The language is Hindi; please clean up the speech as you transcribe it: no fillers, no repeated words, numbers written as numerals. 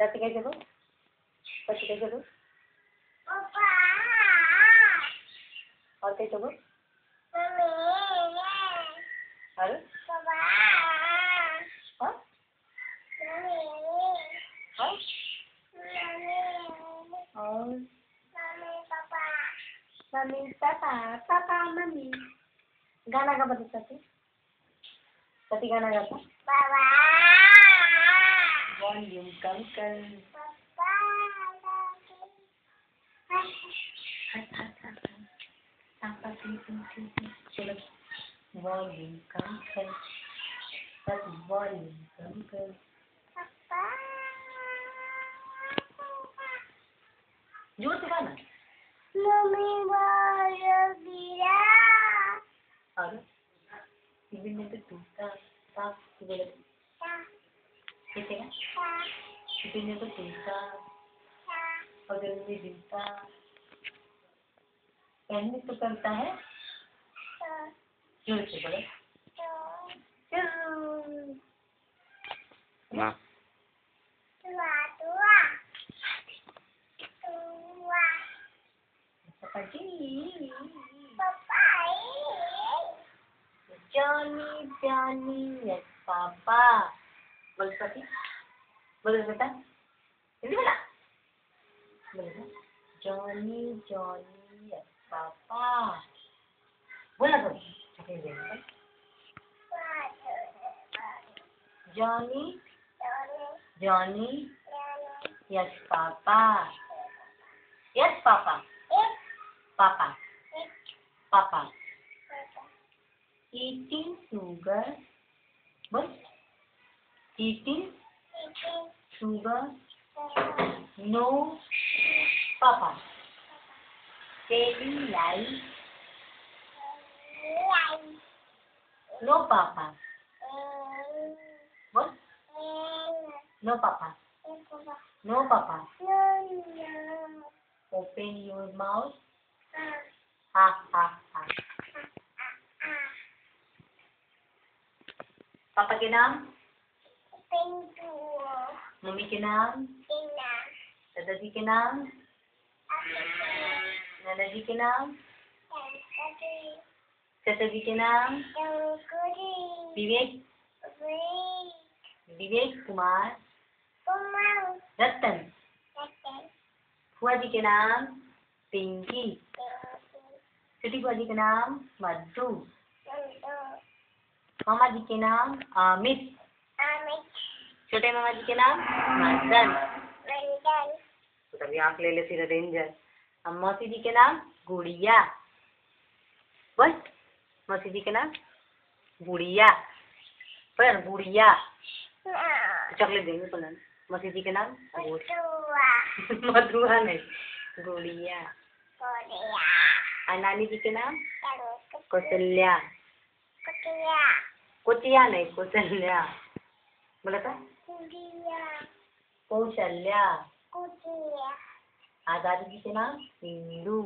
चाची कैसे बोल, चाची कैसे बोल, और कैसे बोल, अरे हाँ हाँ और मम्मी पापा, पापा मम्मी। गाना गा बता चाची, चाची गाना गाता। वॉल्यूम कम कर। चलो वॉल्यूम कम कर, वॉल्यूम कम कर। जोर से गाना। और टीवी में तो टूटा था बोले कैसे का टीवी में तो टूटा अगर में दिलता कहने तो करता है जोर से बोले हाँ Johnny, Johnny, yes, Papa. बोल सकती? बोल बेटा? हिंदी बोला? बोल बेटा? Johnny, Johnny, yes, Papa. बोला तो? Johnny, Johnny, yes, Papa. Yes, Papa. Papa. Papa. Eating sugar. What? Eating sugar. No, Papa. Telling lies. No, Papa. What? No, Papa. No, Papa. Open your mouth. Ha ha ha. पापा के नाम? मम्मी के नाम? दादाजी के नाम? दादाजी के नाम? चाचा जी के नाम? विवेक, विवेक कुमार, रतन। फुआ जी के नाम? पिंकी। छोटी फुआ जी के नाम? मधु। मामा जी के नाम? अमित। छोटे मामा जी के नाम? मदन। तो तभी आँख ले ले फिर रेंजर। अब मौसी जी के नाम? गुड़िया। बस मौसी जी के नाम? गुड़िया। पर गुड़िया चॉकलेट देंगे तो ना। मौसी जी के नाम? मधुआ नहीं, गुड़िया। और नानी जी के नाम? कौशल्या। कुटिया नहीं, कौशल्या। बोला था? कौशल्या। दादी जी के नाम? इंदू।